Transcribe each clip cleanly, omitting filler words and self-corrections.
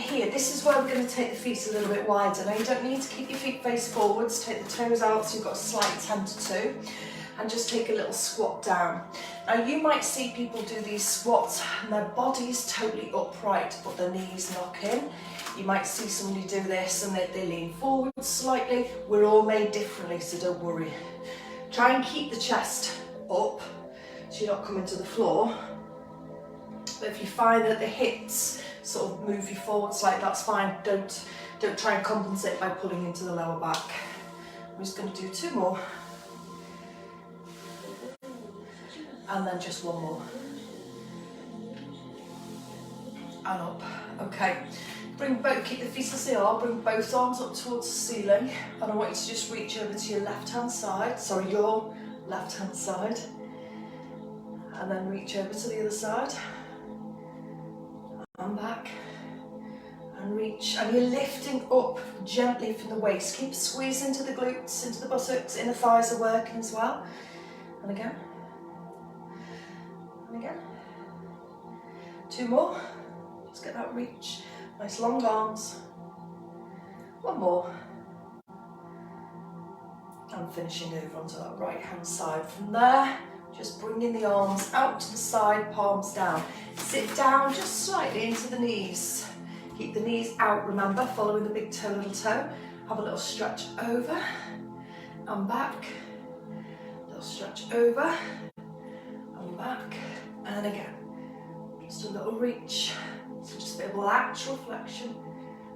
here, this is where we're going to take the feet a little bit wider. Now you don't need to keep your feet face forwards, take the toes out so you've got a slight 10 to 2 and just take a little squat down. Now you might see people do these squats and their body's totally upright but their knees knock in. You might see somebody do this and they lean forward slightly. We're all made differently, so don't worry. Try and keep the chest up so you're not coming to the floor. But if you find that the hips sort of move you forwards, like that's fine. Don't try and compensate by pulling into the lower back. I'm just going to do 2 more. And then just 1 more. And up. Okay. Keep the feet as they are, bring both arms up towards the ceiling, and I want you to just reach over to your left-hand side, your left-hand side, and then reach over to the other side, and back, and reach, and you're lifting up gently from the waist. Keep squeezing into the glutes, into the buttocks, inner thighs are working as well, and again, and again. 2 more, just get that reach. Nice long arms. 1 more. And finishing over onto that right hand side. From there, just bringing the arms out to the side, palms down. Sit down just slightly into the knees. Keep the knees out, remember, following the big toe, little toe. Have a little stretch over and back. Little stretch over and back. And again, just a little reach. So just a bit of lateral flexion.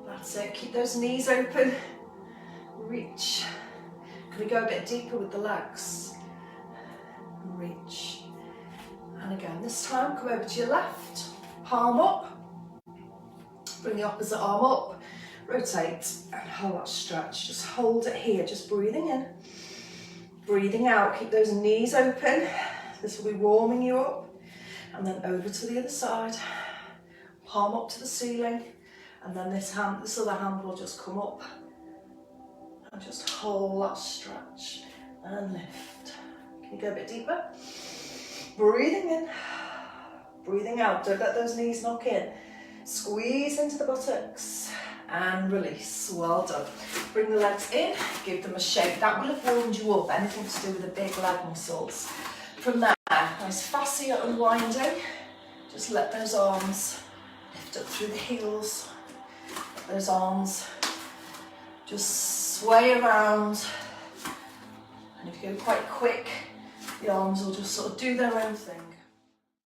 That's it. Keep those knees open. Reach. Can we go a bit deeper with the legs? Reach. And again, this time come over to your left. Palm up. Bring the opposite arm up. Rotate and hold that stretch. Just hold it here. Just breathing in. Breathing out. Keep those knees open. This will be warming you up. And then over to the other side. Palm up to the ceiling, and then this other hand will just come up and just hold that stretch and lift. Can you go a bit deeper? Breathing in, breathing out. Don't let those knees knock in. Squeeze into the buttocks and release. Well done. Bring the legs in, give them a shake. That will have warmed you up. Anything to do with the big leg muscles. From there, nice fascia unwinding. Just let those arms lift up through the heels, let those arms just sway around, and if you go quite quick, the arms will just sort of do their own thing.